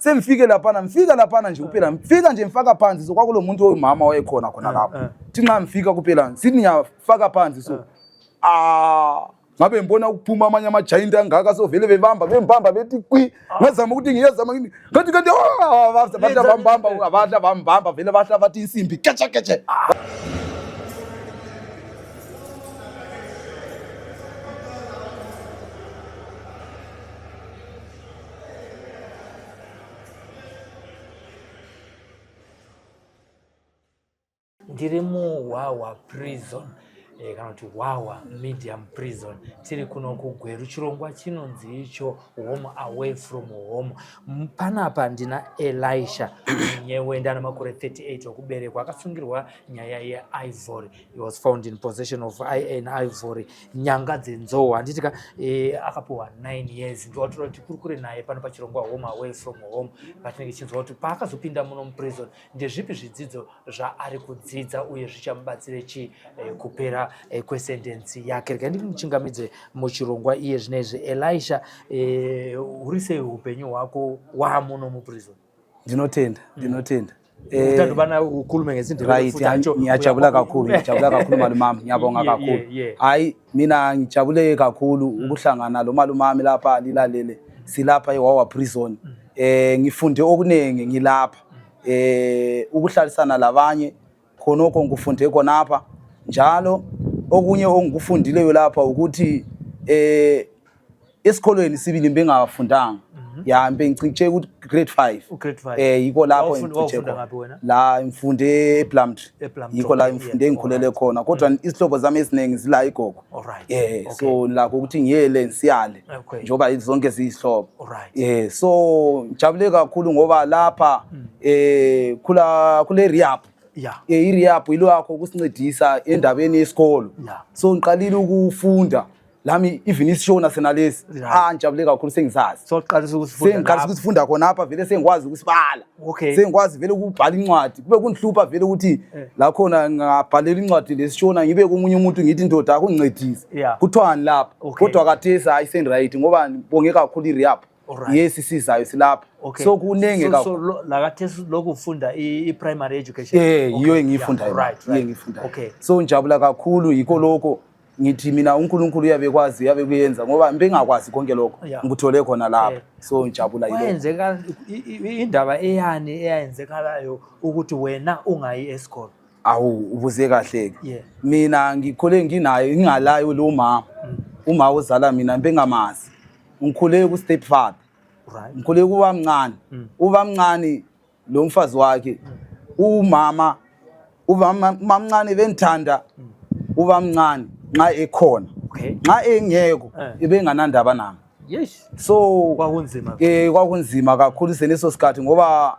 Sengifike lapha nje kuphela ngifika nje ngifaka phansi so kwakulo muntu oyimama wayekhona khona lapho thi nxa ngifika kuphela sithi ngiyafaka phansi so ngabe ngibona ukuphuma amanye ama giant angaka so vele bembamba bethi kwi ngazama ukuthi ngiyazama ngathi bahla bambamba vele bahla bathi insimbi ketshe ndirimo Wawa prison kana kuti Wawa medium prison tiri kuno kugweru chirongwa chinonzi icho home away from home. Panapa ndina Elisha nyewenda namakore 38 okuberekwa akasungirwa nyaya yeIvory. He was found in possession of an ivory nyanga dzenzowa handitika akapuwa 9 years ndotora kuti kurikure naye pano pachirongwa home away from home patinenge chinzwa kuti paakazopinda muno muprison ndezvipi zvidzidzo zvaari kudzidza uye zvichamubatsire chi kupera kwesentensi yake. Rega ndimuchingamidze muchirongwa iye zvinezvi. Elisha, uri sei upenyu hwako wamuno muprison? Ndinotenda utandobana ukulume ngezindebe ngiyajabula kakhulu malumami ngiyabonga kakhulu. Hayi mina ngijabule kakhulu ukuhlangana lo malumami lapha lilalele silapha eWawa prison. Ngifunde okunenge ngilapha ukuhlalisana labanye khonoko ngifunde khonapha njalo okunye ongikufundileyo lapha ukuthi esikolweni sibili bengafundanga yahambe ngicice ku grade 5 yiko lapho ngicice la imfunde ePlumtree yiko la imfunde ngikhulele khona kodwa isihlobo zami eziningi zila igogo so la ukuthi ngiyele nsiyale njoba zonke zisihlobo so ngijabule kakhulu ngoba lapha kule rehab i-rehab ilokho kusincedisa endabeni yesikolo so ngiqalile ukufunda lami even isishona senalesi ngijabule kakhulu sengisazi so uqalisa ukusifunda khona apha vele sengikwazi ukusibala sengikwazi vele ukubhala incwadi kube kunhlupha vele ukuthi la khona ngabhalela incwadi lesishona ngibe komunye umuntu ngithi ndoda akuncedise kuthwani lapha kodwa kathesi hayi sendright ngoba ngibonge kakhulu i-rehab yes isizayo silapha so kunenge kakhulu so la kathesi lokufunda i-primary education yiyo engiyifundayo so ngijabula kakhulu yiko lokho ngithi mina uNkulunkulu uyabekwazi yabe kuyenza ngoba ngibengakwazi konke lokho ngikuthole khona lapha so ngijabula yilo wayenzeka indaba eyayenzekalayo ukuthi wena ungayi esikole ubuze kahle mina ngikhole nginayo ngingalayo lo uma ozala mina bengamazi ngikhule ku stepfather ngikhule kuba mncane lo mfazi wakhe umama mncane bengithanda uba mncane nxa ekhona nxa engekho ebenganandaba nami so kwakunzima kakhulu seneso sikhathi ngoba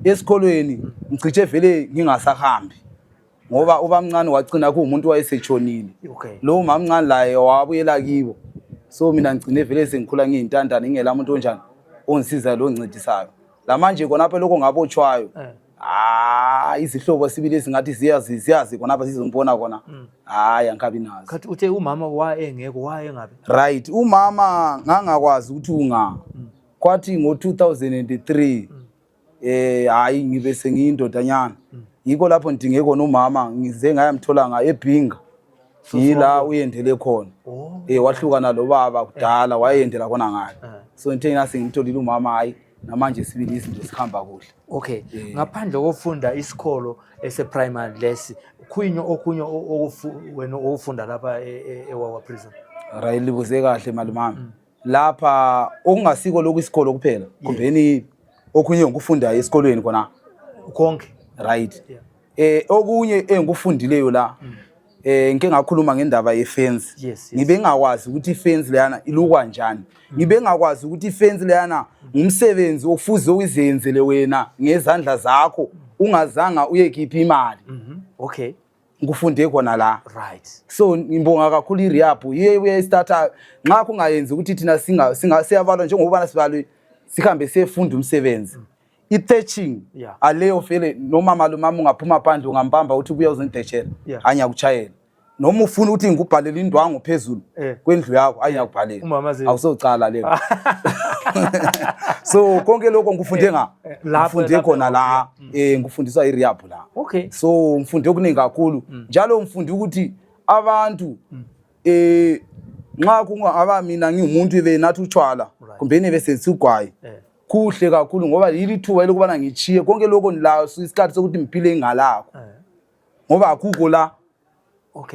esikolweni ngicice vele ngingasahambi ngoba uba mncane wagcina kuumuntu wayesetshonile lo mncane laye wabuyela kibo so mina ngicine vele sengikhula ngiyintandana ingela umuntu onjani ongisiza lo ncedisayo lamanje khonapha lokho ngabotshwayo izihlobo sibili esingathi ziyazi khonapha sizombona khona angikabi nazo kathi uthe umama wayengekho wayengabe right umama ngangakwazi ukuthi unga kwathi ngo2003 hayi ngibe sengiyindodanyana yiko lapho ndingekho nomama ngize ngayamthola eBhinga yila uyendele khona wahlukana lo baba kudala wayendela khona ngayo so ngithe ngase ngitholile umama hayi namanje sibili izinto sikhamba kuhle ngaphandle kokufunda isikolo primary lesi khuyinyo okunye wena ofunda lapha eWawa prison right libuze kahle malumami lapha okungasiko lokuyisikolo kuphela kumbeni okunye ngikufunda esikolweni khona konke right okunye engikufundileyo la ngike ngakhuluma ngendaba yefence ngibe ngakwazi ukuthi ifence leyana ilukwa kanjani ngibe ngakwazi ukuthi ifence leyana umsebenzi ofuze uyizenzele wena ngezandla zakho ungazanga uyekhipha imali ngikufunde khona la so ngibonga kakhulu i-rehab iye starta nxa kungayenzi ukuthi thina siyabalwa njengoba sibalwe sihambe sefunda umsebenzi i-thatching aleyo vele noma malumama ungaphuma phandle ungambamba uthi kuya uzondetshela anya kuchayela noma ufuna ukuthi ngikubhalele indwangu phezulu kwendlu yakho ayiyakubhalela awusocala le so konke lokho ngifunde ngifunde khona la ngifundiswa i-rehab la so ngifunde okuningi kakhulu njalo ngifunde ukuthi abantu nxa kungaba mina ngiumuntu ebenathi utshwala kumbe nebesenzisa ugwayi kuhle kakhulu ngoba yili thuba lokubana ngichiye konke lokho nilawo isikhathi sokuthi ngiphile ingalakho ngoba akukho la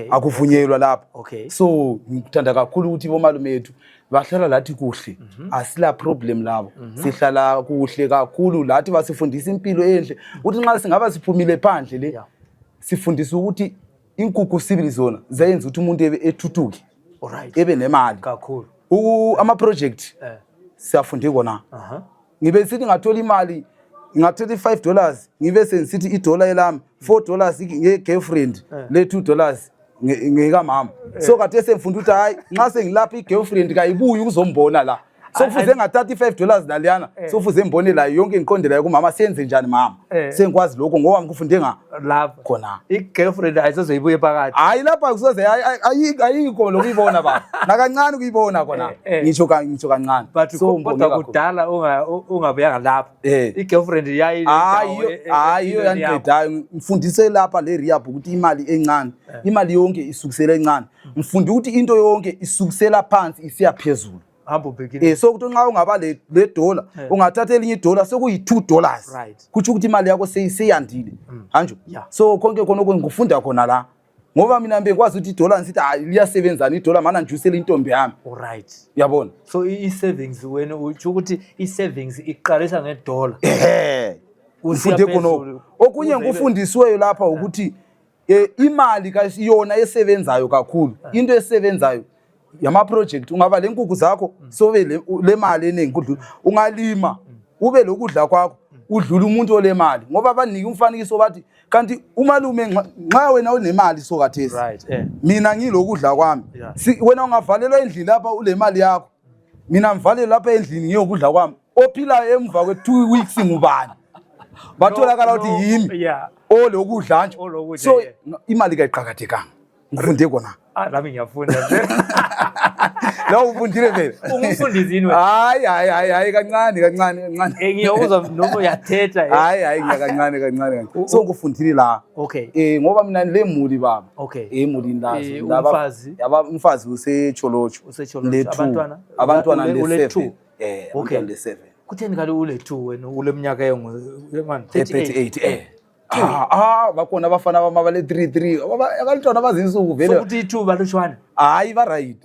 akuvunyelwa lapho so ngithanda kakhulu ukuthi bomalume ethu bahlala lathi kuhle asila problem labo sihlala kuhle kakhulu lathi basifundisa impilo enhle ukuthi nxa singaba siphumile phandle le sifundisa ukuthi inkukhu sibili zona zayenza ukuthi umuntu ethuthuke ebe nemali kakhulu ama project siyafunde kona ngibe sithi ngathola imali ngathola $5 ngibe sensithi $1 elami $4 nge-girlfriend le $2 ngeka mama so kade semfunda ukuthi hayi nxa sengilapha i-girlfriend kayibuyi ukuzombona la so kufuze ngathatha $5 naliyana so kufuze mbone la yonke inqondela kumama senze njani mama sengikwazi lokho ngoba ngikufunde lapha khona i-girlfriend ayizoyibuye phakathi hayi lapha kusoze ayikho lokuyibona baba nakancane ukuyibona khona ngisho kancane so kodwa kudala ungabuyanga lapha i-girlfriend hayi yangiqedayo ngifundise lapha le rehab ukuthi imali encane imali yonke isukisela encane ngifunde ukuthi into yonke isukisela phansi isiya phezulu so ukuthi nxa ungaba le $1 ungathatha elinye $1 sekuyi$2 kuthi ukuthi imali yakho seyandile hanjo so konke khona ngifunda khona la ngoba mina ngikwazi ukuthi $1 ngithi hayi liyasebenzana $1 mana njusela intombi yami yabona so i-savings wena uthi ukuthi i-savings iqalisa nge$1 ufunde khona okunye ngikufundisiweyo lapha ukuthi imali kasiyona esebenzayo kakhulu into esebenzayo yama project ungaba lenkukhu zakho sobe le mali eningi kudlula ungalima ube lokudla kwakho udlula umuntu ole mali ngoba abaniki umfanekiso bathi kanti umalume nxa wena unemali sokathesi mina ngilokudla kwami wena ungavalelwa endlini lapha ule mali yakho mina ngivalele lapha endlini ngiyokudla kwami ophilayo emva kwe2 weeks ngubani batholakala ukuthi yimi olokudla nje so imali kayiqhakathekanga ngifunde kona lami ngiyafunda la ufundile vele ungumfundisi yini hayi kancane ngiyokuzwa noma uyathetha hayi kancane so ngifundile la ngoba mina le muli baba emulini la umfazi usecholocho abantwana le7 le7 kutheni kali ule2 wena ule minyaka ye38 bakhona abafana bamabale 33 abantwana bazinsuku vele sokuthi 2 balutshwana hayi ba right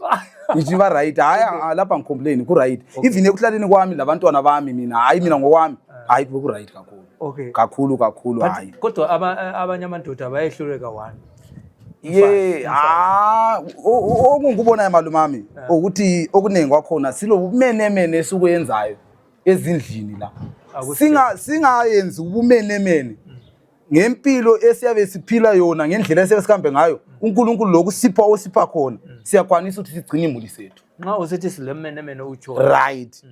ngithi ba right hayi lapha ngicomplain ku right even ekuhlaleni kwami labantwana bami mina ngokwami hayi ku right kakhulu hayi kodwa abanye amandoda abayehluleka 1 okungubona emalumami ukuthi okuningi kwakhona silobumenemene esikuyenzayo ezindlini la singayenzi ubumenemene ngempilo esiyabe siphila yona ngendlela esesihambe ngayo uNkulunkulu lokusipha osipha khona siyakwanisa ukuthi sigcine imuli sethu nxa usethi silemenemene utsho right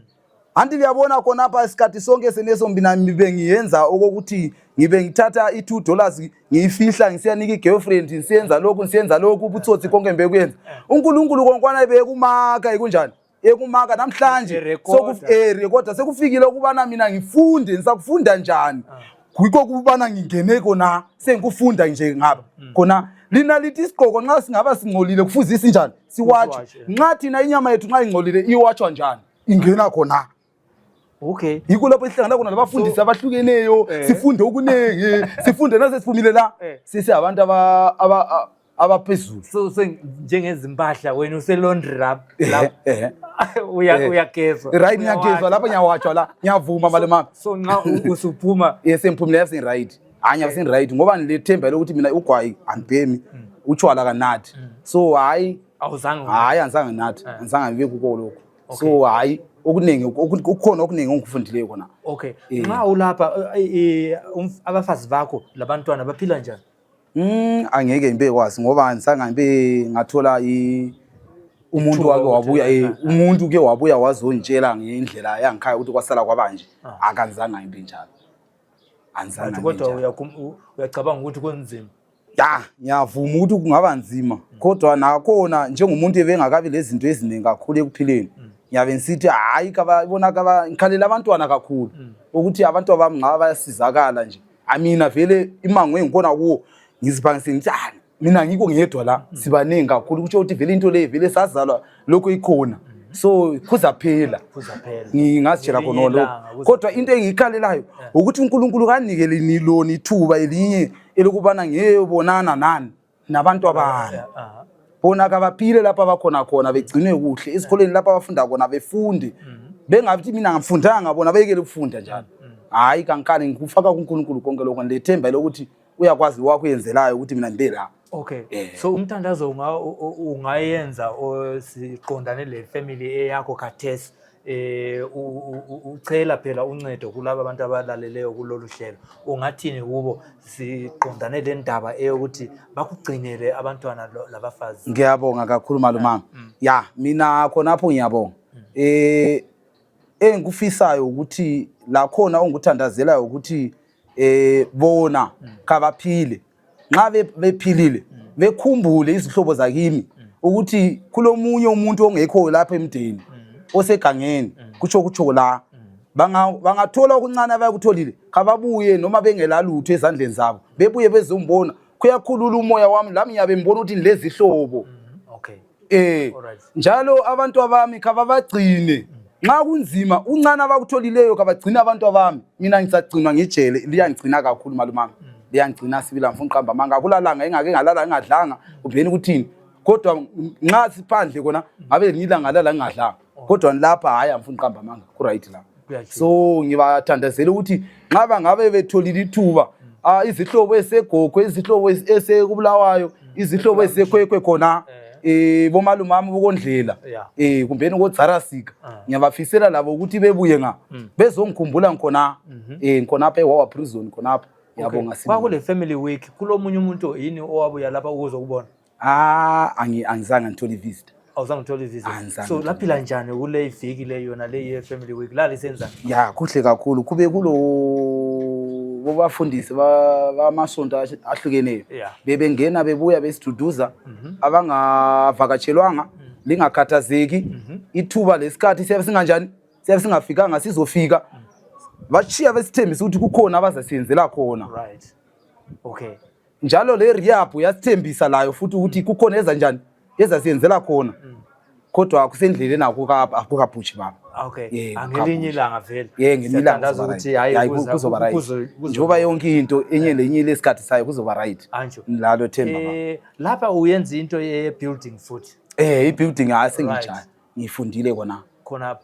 anti liyabona khona apha isikhathi sonke seneso mina mibe ngiyenza okokuthi ngibe ngithatha i$2 ngiyifihla ngisiyanika igirlfriend ngisiyenza lokhu ubutsotsi konke mbe kuyenza uNkulunkulu konkwana bekumaka ikunjani ekumaka namhlanje sokurecorda sekufikile ukubana mina ngifunde ngisakufunda njani kuyiko kubana ngingene kona sengikufunda nje ngapha khona lina lithi isigqoko nxa singaba singcolile kufuzisa njani siwathe nxa thina inyama yethu nxa ingcolile iwatshwa njani ingena khona yiko lapho ihlangana khona labafundisi abahlukeneyo sifunde okunengi sifunde nasesiphumile la sisi abantu abaphezulu so njengezimpahla wena uselaundry lapha uyagezwa right ngiyagezwa lapha ngiyawatshwa la ngiyavuma malema so nxa usuphuma semphumile yasin right anya sin right ngoba nilethemba lokuthi mina ugwayi angibhemi utshwala kanathi so hayi anzange nathi ngibe kuko lokho so hayi okuningi ukukhona okuningi engikufundileyo kona nxa ulapha abafazi bakho labantwana baphila njani angeke ngibe kwazi ngoba ngisangambe ngathola umuntu wake wabuya umuntu ke wabuya wazontshela ngendlela yangikhaya ukuthi kwasala kwabanje akanzanga ngibe njalo kodwa uyacabanga ukuthi kunzima Ya ngiyavuma ukuthi kungaba nzima kodwa nakhona njengomuntu ebengakabi lezinto eziningi kakhulu ekuphileni ngiyabe ngisithi hayi kababona ngikhalela abantwana kakhulu ukuthi abantu abamngaba bayasizakala nje amina vele imango engibona kuwo ngiziphangisini ngithi mina ngiko ngedwa la sibaningi kakhulu ukuthi uthi vele into le vele sazalwa lokho ikhona so kuzaphela ngingazitshela khona lokho kodwa into engiyikhalelayo ukuthi uNkulunkulu kanikele nilona ithuba elinye elokubana ngeyobonana nani nabantu abanye bona kabaphile lapha abakhona khona begcinwe kuhle esikoleni lapha abafunda khona befunde bengathi mina ngifundanga bona bayekele ukufunda njalo hayi kankani ngikufaka kuNkulunkulu konke lokho ngilethemba lokuthi uyakwazi wakho uyenzelayo ukuthi mina ngibe la. Okay. So umthandazo ungayenza siqondane le family eyakho khathesi ucela phela uncedo kulabo abantu abalaleleyo kulolu hlelo ungathini kubo siqondane le ndaba eyokuthi bakugcinele abantwana labafazi. Ngiyabonga kakhulu malumama. Ya mina khonapho ngiyabonga. Engikufisayo ukuthi la khona onguthandazelayo ukuthi bona kabaphile nxa bephilile bekhumbule izihlobo zakimi ukuthi kulomunye umuntu ongekho lapha emdeni osegangeni kutsho la bangathola okuncane abayakutholile kababuye noma bengelalutho ezandleni zabo bebuye bezombona kuyakhulula umoya wami lami ngiyabe ngibona ukuthi lezi ihlobo. Okay. Njalo abantu abami kababagcine nxa kunzima uncane abakutholileyo kabagcina abantu abami mina ngisagcinwa ngijele liyangigcina kakhulu malumama liyangigcina sibila mfuna uqamba manga kulalanga engake ngalala engadlanga ubheni ukuthini kodwa nxa siphandle kona ngabe ngila ngalala engadlanga kodwa lapha hayi amfuna uqamba manga ku right la so ngibathandazela ukuthi nxa bangabe betholile ithuba izihlobo esegogo izihlobo esekubulawayo izihlobo esekhwekhwe khona bomalumama bokondlela kumbeni kodzarasika ngiyabafisela labo ukuthi bebuye nga bezongikhumbula ngikhona ngikhonapha eWawa prison khonapha. Yabonga sibili kwakule family week kulomunye umuntu yini owabuya lapha ukuzokubona? Angizange ngithola ivisit. Awuzange ngithola ivisit. So laphila njani kule iviki le yona le family week la lisenza? Ya kuhle kakhulu kube kulo bobafundisi bamasonto ahlukeneyo bebengena bebuya besiduduza abangavakatshelwanga lingakhathazeki ithuba lesikhathi siyabe singanjani siyabe singafikanga sizofika bachiya besithembisa ukuthi kukhona abazasiyenzela khona. Right. Okay. Njalo le rehab yasithembisa layo futhi ukuthi kukhona ezanjani ezasiyenzela khona kodwa akusendleleni akukaphushi baba. Okay. Angelinye ilanga vele. Ngemilanga ukuthi hayi kuzoba right. Njoba yonke into enye lenye lesikhathi sayo kuzoba right. Lalo themba baba. Lapha uyenza into ye building futhi. I-building asengijani. Ngifundile kona.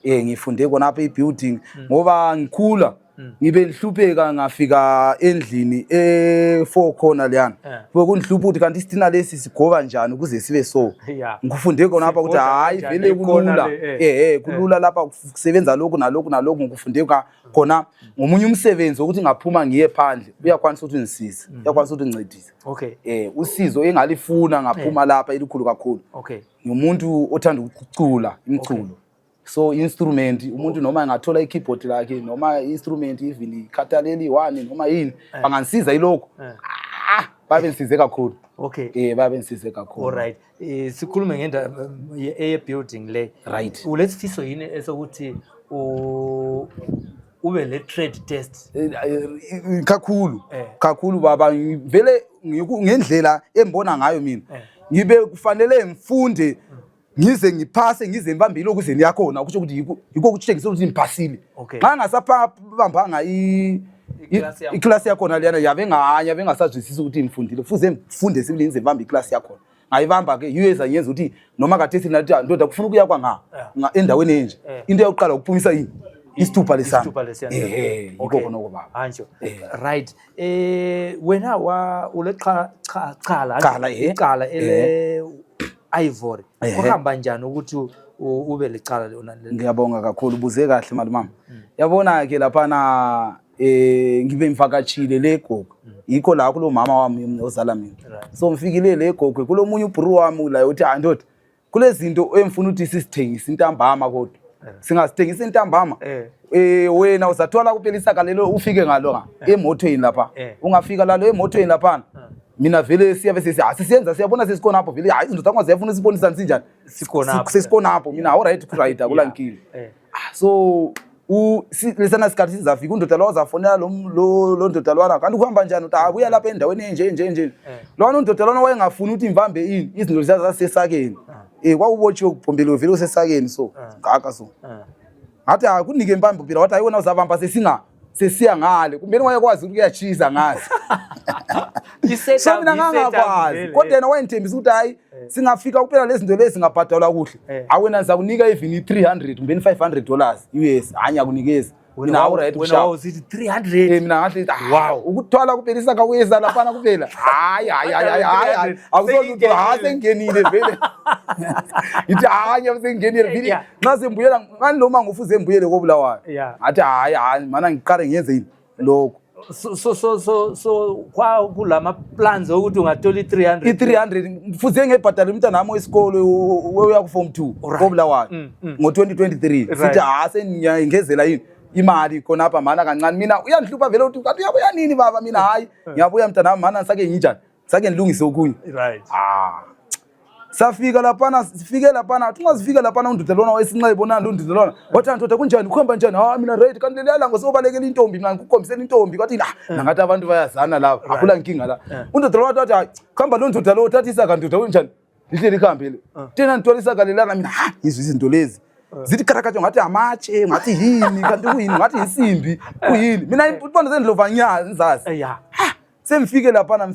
Ngifunde khonapha i-building ngoba ngikhula ngibe nhlupheka ngafika endlini e4 khona leyana bekunhlupha ukuthi kanti isithina lesi sigoba njani ukuze sibe so ngifunde khonapha ukuthi hayi vele kulula kulula lapha kusebenza lokhu nalokhu ngikufunde khona ngomunye umsebenzi ukuthi ngaphuma ngiye phandle uyakwanisa ukuthi ngisize uyakwanisa ukuthi ngincedise. Okay. Usizo engalifuna ngaphuma lapha elikhulu kakhulu. Okay. Ngumuntu othanda ukucula imiculo. So instrument umuntu noma engathola i-keyboard lakhe noma i-instrument even ikhathaleli 1 noma yini bangangisiza ilokho babe nisize kakhulu. Okay. Babe nisize kakhulu. Alright. Sikhulume ngenda building le. Right. Ulethifiso yini esokuthi ube le trade test kakhulu baba vele ngendlela embona ngayo mina ngibe kufanele ngifunde ngize ngiphase ngize ngibambile ukuze niyakhona ukuthi yiko ukutshengisa ukuthi ngiphasile nxa ngasaphabambanga iclass yakhona leyana yabe ngasazwisisa ukuthi ngifundile fuze ngifunde sibili ngize ngibambe iclass yakhona ngayibamba ke uyeza ngiyenza ukuthi noma kade sinathi ndoda kufuna ukuya kwa endaweni enje into yokuqala ukuphumisa yini isithupha lesana yiko khona kubaba hanjo. Right. Wena ulecala ele Ivory kuhamba njani ukuthi ube lecala lona? Ngiyabonga kakhulu buze kahle malumama. Yabona ke lapha na ngibe mvakatshile legogo yikho la kulo mama wami ozala mina so ngifikile legogo kulomunye ubhuru wami la uthi andoda kulezinto emfuna ukuthi sisithengise intambama kodwa singasithengisa intambama wena uzathola kuphela isaka lelo ufike ngalo emotweni lapha ungafika lalo emotweni lapha mina vele siyave asisenza siyabona sesikhona hapo vele hayi izinto zakho ziyafuna usibonisa nsinjani sesikhona hapo mina alright right akulankile so lesana sikhathi sizafika undoda lo zafonela lo ndoda lwana kanti kuhamba njani uthi abuya lapha endaweni nje lona undoda lona wayengafuni ukuthi imvambe ini izinto zasesakeni kwakubotshiwe kuphombele vele usesakeni so ngaka so ngathi akunike impambo phela wathi ayibona uzavamba sesiya ngale kumbe wayekwazi ukuthi kuyachisa ngazi so mina ngangakwazi kodwa yena wayengithembisa ukuthi hayi singafika kuphela lezi zinto lezi ngabhadalwa kuhle awena ngizakunika even $300 kumbe $500 US hanya akunikeza mina awuright wena wawusithi 300 mina ngathi wow ukuthwala kuphela isaka kuyeza lapha kuphela hayi awuzoluthi sengenile vele ithi hanya sengenile vele nasembuyela ngani lo mangu ufuze embuyele koBulawayo athi hayi mana ngiqale ngiyenze yini lokho so kulama plans ukuthi ungathola i300 mfuze ngebhadala umntana nami wesikole uya ku form 2 koBulawayo ngo2023 sithi seniyengezela yini imali khona apha mana kancane mina uyandihlupha vele uthi kanti uyabuya nini baba mina hayi ngiyabuya mntana nami mana sake nginjani sake ngilungise okunye right safika lapha sifike lapha ungazifika lapha undoda lona wayesinxele bonana lo ndoda lona wathi ndoda kunjani ukhomba njani mina right kanti lelela ngosobalekela intombi mina ngikukhombisela intombi kwathi nangathi abantu bayazana lapha akula nkinga la undoda lona wathi khamba lo ndoda lo thathisa kandoda kunjani lihleli ikhambele tena ntwalisa kalelana mina izwi izinto lezi zithi karakatho ngathi amatshe ngathi yini kanti kuyini ngathi insimbi kuyini mina ibona zendlova nyazi ngizazi semfike lapha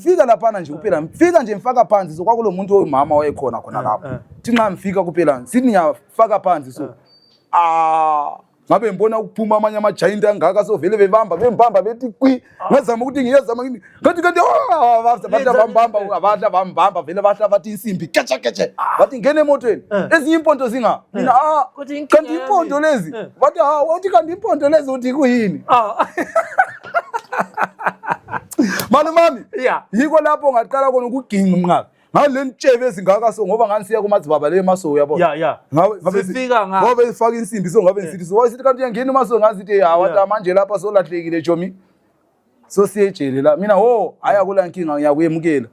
nje kuphela mfika nje mfaka phansi so kwakulo muntu oyimama wayekhona khona lapha thi nxa mfika kuphela sithi ngiyafaka phansi so ngabe ngibona ukuphuma amanye ama giant angaka so vele bembamba bethi kwi ngazama ukuthi ngiyezama ngathi bambamba vele bahla bathi insimbi ketshe bathi ngene emotweni ezinye impondo zinga mina kanti impondo lezi bathi wathi kanti impondo lezi uthi kuyini Mami yiko lapho ngaqala khona ukuginqa mnqaka ngale ntshebe ezingaka so ngoba nganisiya kumadzibaba le emaso yabona ngabe sifika ngoba ifaka insimbi so ngabe nsithi so wasithi kanti uyangena emaso ngazithi wathi manje lapha so lahlekile Jomi so siyejele la mina aya kula nkinga ngiyakuyemukela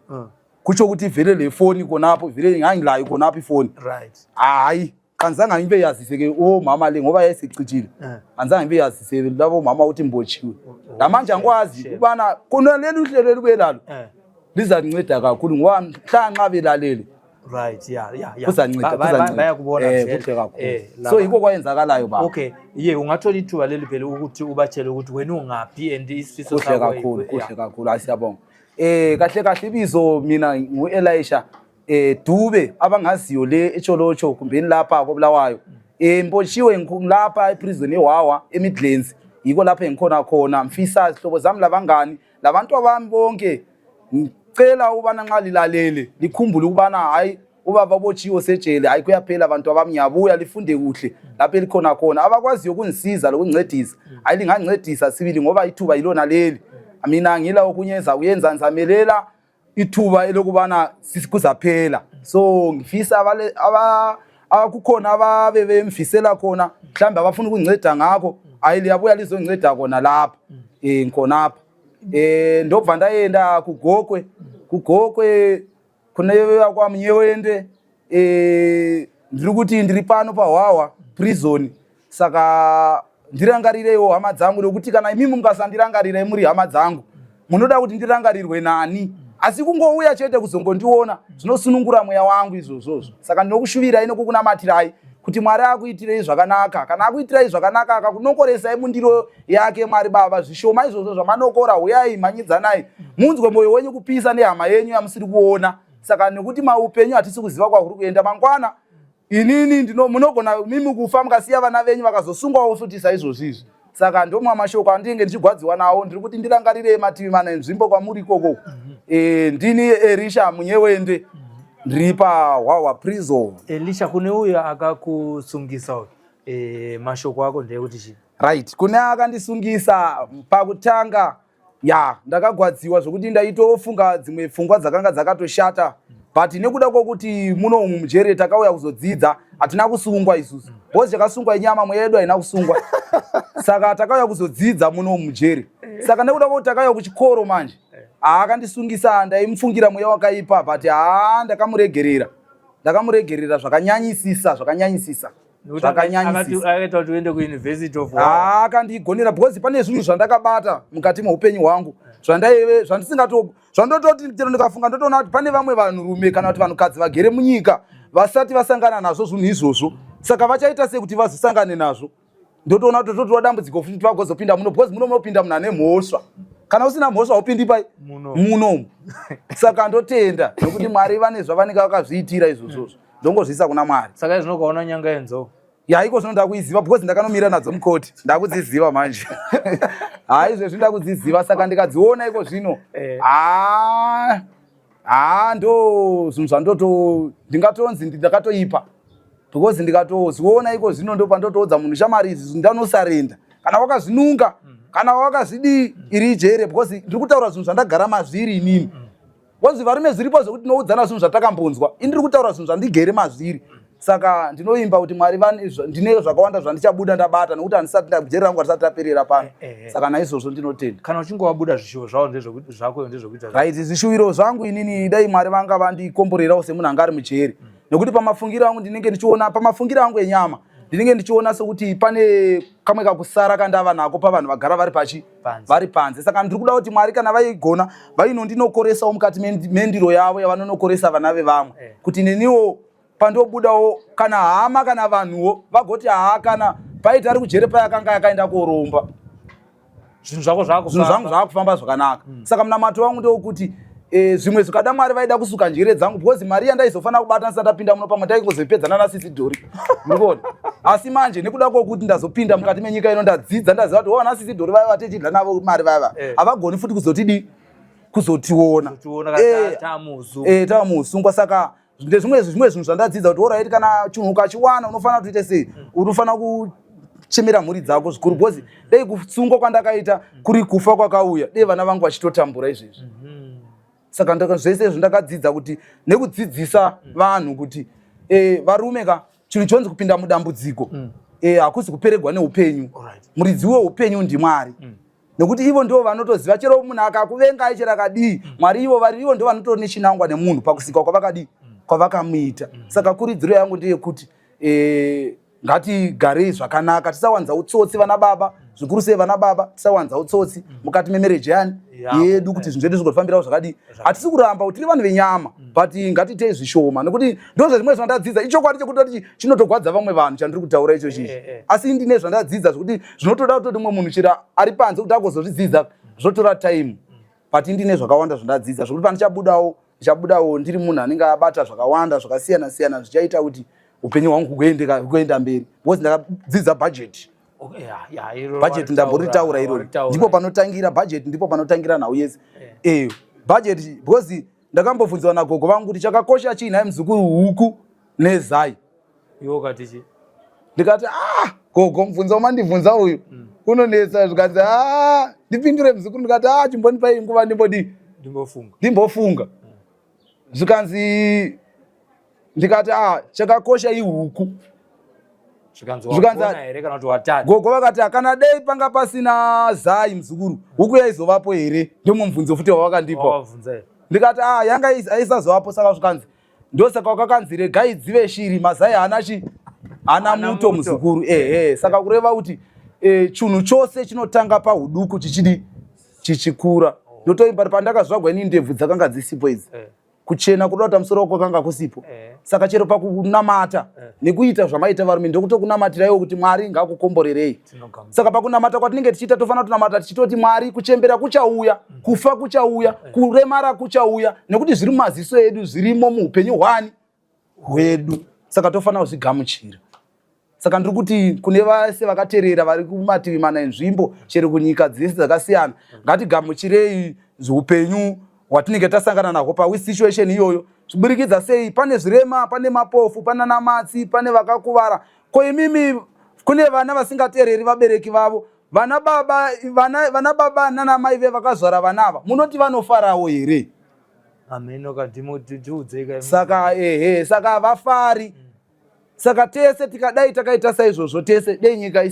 kutsho ukuthi vele le phone konapho vele ngangilayo konapho ifone right hayi kanzanga ngibe yazise ke mama le ngoba yayisicijile kanzanga ngibe yazise labo mama uthi imbotshiwe lamanje angikwazi ubana khona leli uhlelo libelalo lizanceda kakhulu ngoba mhlanqa belalele right kuzanceda bayakubona kuhle kakhulu so yiko kwayenzakalayo baba okay ungathola ithuba leli phela ukuthi ubatshele ukuthi wena ungaphi and isifiso sakho kuhle kakhulu asiyabonga kahle ibizo mina nguElisha Dube abangaziyo le eCholocho kumbeni lapha koBulawayo imbotshiwe ngilapha eprison eWawa eMidlands yiko lapha engikhona khona mfisa sihlobo zami labangani labantu abami bonke ngicela ubana nxa lilalele likhumbule ubana hayi ubaba botshiwe sejele hayi kuyaphela abantu abami ngiyabuya lifunde kuhle lapha elikhona khona abakwaziyo ukungisiza lokuncedisa hayi lingancedisa sibili ngoba ithuba yilona leli mina ngila okunyenza uyenza nzamelela ithuba elokubana sikuzaphela so ngifisa kukhona ababe bemfisela khona mhlawumbe abafuna ukunceda ngakho hayi liyabuya lizonceda khona lapha ngikhonapha ndobvanda yenda kugokwe kuneya kwamnyewende ndiri kuti ndiri pano paWawa prison saka ndirangarirewo hama dzangu nokuti kana imimi mukasandirangarira muri hama dzangu munoda kuti ndirangarirwe nani asi kungouya chete kuzongondiona zvinosunungura mweya wangu izvozvo saka ndinokushuvira ino kukunamatirai kuti Mwari akuitirei zvakanaka kana akuitirai zvakanaka akakunokoresai mundiro yake Mwari Baba zvishoma izvozvo zvamanokora uyai manyidzanai munzwe moyo wenyu kupisa nehama yenyu yamusiri kuona saka nekuti maupenyu hatisi kuziva kwakuri kuenda mangwana inini munogona mimi kufa mukasiya vana venyu vakazosungwawo futi saizvozvizvi saka ndomwe mashoko andinge ndichigwadziwa nawo ndiri kuti ndirangarirei mativi mana enzvimbo kwamuri ikoko ndini Elisha Munyewende ndiri paWawa prison. Elisha kune uyo akakusungisa mashoko ako ndekuti chini right kune akandisungisa pakutanga ndakagwadziwa zvokuti ndaitofunga dzimwe pfungwa dzakanga dzakatoshata but nekuda kwokuti muno mujere takauya kuzodzidza hatina kusungwa isusu bozi yakasungwa inyama mwedu haina kusungwa saka takauya kuzodzidza muno mujere saka nekuda kwokuti takauya kuchikoro manje akandisungisa ndaimufungira mweya wakaipa but ndakamuregerera zvakanyanyisisa akaita kuti uende kuuniversity of akandigonera because pane zvinhu zvandakabata mukati meupenyu hwangu zvandototi chero ndikafunga ndotoona kuti pane vamwe vanhurume kana kuti vanhukadzi vagere munyika vasati vasangana nazvo zvinhu izvozvo, saka vachaita sei kuti vazosangane nazvo. Ndotoona kuti totowa dambudziko futi vagozopinda muno because muno munopinda munhu ane mhosva, kana usina mhosva upindi pai muno. Saka ndotenda nokuti Mwari vane zvavanenge vakazviitira izvozvozvo, ndongozviisa kuna Mwari. Saka izvino ukaona nyanga yenzou iko zvino ndakuiziva because ndakanomira nadzo mukoti, ndakudziziva manje. Izvezvi ndakudziziva, saka ndikadziona iko zvino ndo zvinhu zvandoto ndingatonzi ndakatoipa because ndikatozviona iko zvino ndo pandotoudza munhu shamari izvi ndanosarenda kana wakazvinunga kana wakazvidi iri jere because ndiri kutaura zvinhu zvandagara mazviri inini. Because varume zviripo zvokuti tinoudzana zvinhu zvatakambonzwa, indiri kutaura zvinhu zvandigere mazviri. Saka ndinoimba kuti Mwari ndine zvakawanda zvandichabuda ndabata nokuti handisati jeri rangu harisati raperera pano. Saka naizvozvo ndinotenda. Kana uchinge wabuda zvishuwo zvako ndezvokuita right, zvishuwiro zvangu inini dai Mwari vanga vandikomborerawo semunhu anga ari mujeri, nokuti pamafungiro angu ndinenge ndichiona, pamafungiro angu enyama ndinenge ndichiona sekuti pane kamwe kakusara kandava nako pavanhu vagara vari panze. Saka ndiri kuda kuti Mwari kana vaigona vainondinokoresawo mukati mendiro yavo yavanonokoresa vana vevamwe, kuti neniwo pandobudawo kana hama kana vanhuwo vagoti kana paita ari kujere payakanga yakaenda koromba zvinhu zvangu zvakufamba zvakanaka. Saka munamato wangu ndewekuti zvimwe zvikada Mwari vaida kusuka njere dzangu because mari yandaizofana kubata ndisati ndapinda muno pamwe taingozopedzana naSisidhori murikona. Asi manje nekuda kwokuti ndazopinda mukati menyika ino ndadzidza ndaziva kuti naSisidhori vaya vatechidla navo mari vaya havagoni futi kuzotiona tamusungwa. Saka zvimwe zvinhu zvandadzidza kuti oraiti kana chinhu ukachiwana unofanira kuite sei, unofanira kuchemera mhuri dzako zvikuru because dei kusungwa kwandakaita kuri kufa kwakauya dei vana vangu vachitotambura izvezvi. Saka zvese zvandakadzidza kuti nekudzidzisa vanhu kuti varume chinhu chonzi kupinda mudambudziko hakusi kuperegwa neupenyu. Muridzi weupenyu ndiMwari, nokuti ivo ndo vanotoziva chero munhu akakuvenga chero akadii, Mwari ivo ndo vanotori nechinangwa nemunhu pakusika kwavakamuita. Saka kuridziro yangu ndeyekuti ngatigarei zvakanaka, tisawanza utsotsi vana baba, zvikuru sei vana baba, tisawanza utsotsi mukati memereji yedu kuti zvinhu zvedu zvigofambirawo zvakadii. Hatisi kuramba kuti tiri vanhu venyama but ngatitei zvishoma, nokuti ndozvo zvimwe zvandadzidza. Ichokwadi chekuti chinotogwadza vamwe vanhu chandiri kutaura icho chichi, asi ndine zvandadzidza zvokuti zvinotoda kutoti mumwe munhu chira ari panze kuti agozozvidzidza zvotora time, but ndine zvakawanda zvandadzidza zvokuti ndichabudawo ndiri munhu anenge abata zvakawanda zvakasiyana siyana zvichaita kuti upenyu hwangu hugoenda mberi because ndakadzidza budget. Budget ndamboritaura iroro, ndipo panotangira budget, ndipo panotangira nhau yese. Budget because ndakambobvunzwa nagogo vangu kuti chakakosha chii nhai muzukuru huku nezai. Iwo katichi ndikati gogo mubvunzo mandibvunza uyu unonetsa, zvikanzi ndipindure muzukuru, ndikati chimbonipai nguva ndimbofunga. Zvikanzi ndikati chakakosha ihuku. Gogo vakati kana dei panga pasina zai muzukuru, huku yaizovapo here? Ndomwe mubvunzo futi wavakandipa. Ndikati yanga aisazovapo. Saka zvikanzi ndosaka wakakanzi regai dzive shiri, mazai haana muto muzukuru. Saka kureva kuti chinhu chose chinotanga pahuduku chichikura. Ndotoimba pandakazvagwa ini ndebvu dzakanga dzisipo idzi, kuchena kuda kuti musoro wako kanga kusipo. Saka chero pakunamata nekuita zvamaita varume ndokutokunamatirawo kuti Mwari ngakukomborerei. Saka pakunamata kwatinenge tichiita tofanira kunamata tichitoti Mwari kuchembera kuchauya, kufa kuchauya, kuremara kuchauya, nekuti zviri mumaziso edu, zvirimo muupenyu hwedu. Saka tofanira kuzvigamuchira. Saka ndiri kuti kune vase vakateerera vari kumativi mana enzvimbo chero kunyika dzese dzakasiyana, ngatigamuchirei zveupenyu hwatinenge tasangana nahwo pasituation iyoyo. Zviburikidza sei, pane zvirema, pane mapofu, pane namatsi, pane vakakuvara. Ko imimi kune vana vasingateereri vabereki vavo, vana baba nana mai vevakazvara vanava, munoti vanofarawo here? Saka havafari. Saka tese tikadai takaita saizvozvo tese dei nyika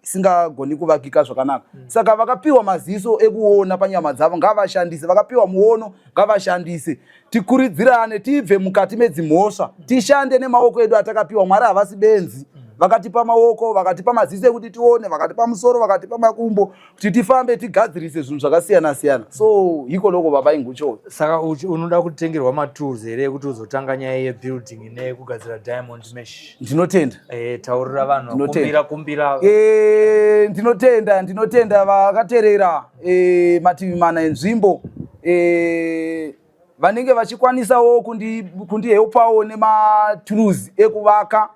isingagoni kuvakika zvakanaka. Saka vakapiwa maziso ekuona panyama dzavo ngavashandise, vakapiwa muono ngavashandise. Tikuridzirane tibve mukati medzimhosva, tishande nemaoko edu atakapiwa. Mwari havasi benzi. Vakatipa maoko, vakatipa maziso ekuti tione, vakatipa musoro, vakatipa makumbo kuti tifambe tigadzirise zvinhu zvakasiyana siyana. So iko loko baba ingucho. Saka unoda kutengerwa matools here ekuti uzotanga nyaya yebuilding nekugadzira diamond mesh. Ndinotenda. Taurira vanhu kumbira. Ndinotenda vakateerera mativi mana enzvimbo vanenge vachikwanisawo kundihepawo nematools ekuvaka,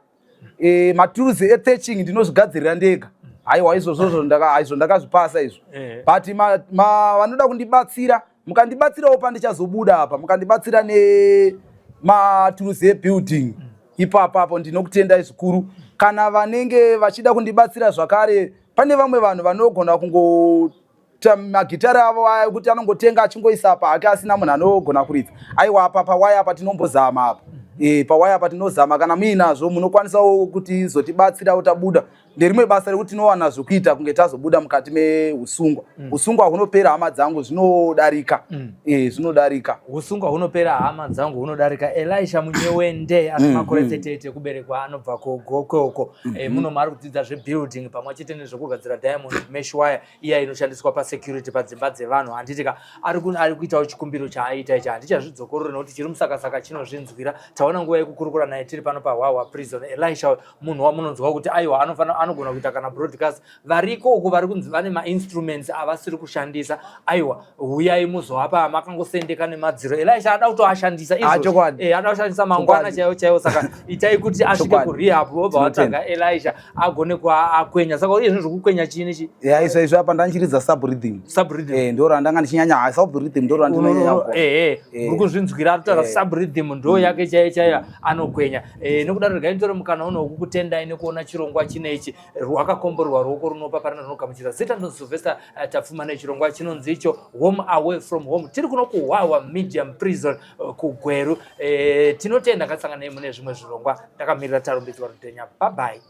matools ethatching ndinozvigadzirira ndega. Haiwa izvozvo ndakazvipasa izvo. But vanoda kundibatsira, mukandibatsirawo pandichazobuda apa, mukandibatsira nematools ebuilding, ipapo ndinokutendai zvikuru. Kana vanenge vachida kundibatsira zvakare, pane vamwe vanhu vanogona kungota magitari avo aya kuti anongotenga achingoisa apa hake asina munhu anogona kuridza. Aiwa apa pawaya apa tinombozama apa. Pawaya apa tinozama, kana muinazvo munokwanisawo kuti zotibatsira tabuda. Nderimwe basa rekuti tinowana zvokuita kunge tazobuda mukati meusungwa. Usungwa hunopera hama dzangu zvinodarika. Zvinodarika. Usungwa hunopera hama dzangu hunodarika. Elisha Munyewende ane makore 38 kuberekwa anobva kogoko. Muno mari kudzidza zvebuilding pamwe chete nezvokugadzira diamond mesh wire iya inoshandiswa pasecurity padzimba dzevanhu. Handitika ari kuitawo chikumbiro chaaita ichi. Handichazvidzokorora nokuti chiri musakasaka chinozvinzwira. Taona nguva yekukurukura naye tiri pano paHwaHwa Prison. Elisha munhu wamunonzwa kuti aiwa anogona kuita kana broadcast. Variko uko vari kunzi vane ma-instruments avasiri kushandisa. Aiwa huyai muzoapa makangosendeka nemadziro. Elisha ada kutoashandisa izvo. Ada kushandisa mangwana chaiwo. Saka itai kuti asvike kurehab obva watanga Elisha agone kuakwenya. Saka uye zvinhu zvokukwenya chini chi? Izvo apa ndanchiridza subrhythm. Ndo randanga ndichinyanya. Subrhythm ndo randinonyanya. Uri kuzvinzwira ataura subrhythm ndo yake chaiyo anokwenya. Nokudaro regaitore mukana uno wokukutendai nekuona chirongwa chinechi rwakakomborwa ruoko runopa parina rinogamuchira. Zita ndo Sylvester tapfuma nechirongwa chinonzi icho Home Away From Home. Tiri kuno kuHwaHwa Medium Prison kuGweru. Tinotenda kasangana naye mune zvimwe zvirongwa. Takamirira tarumbidzwa rutenya. Bye bye.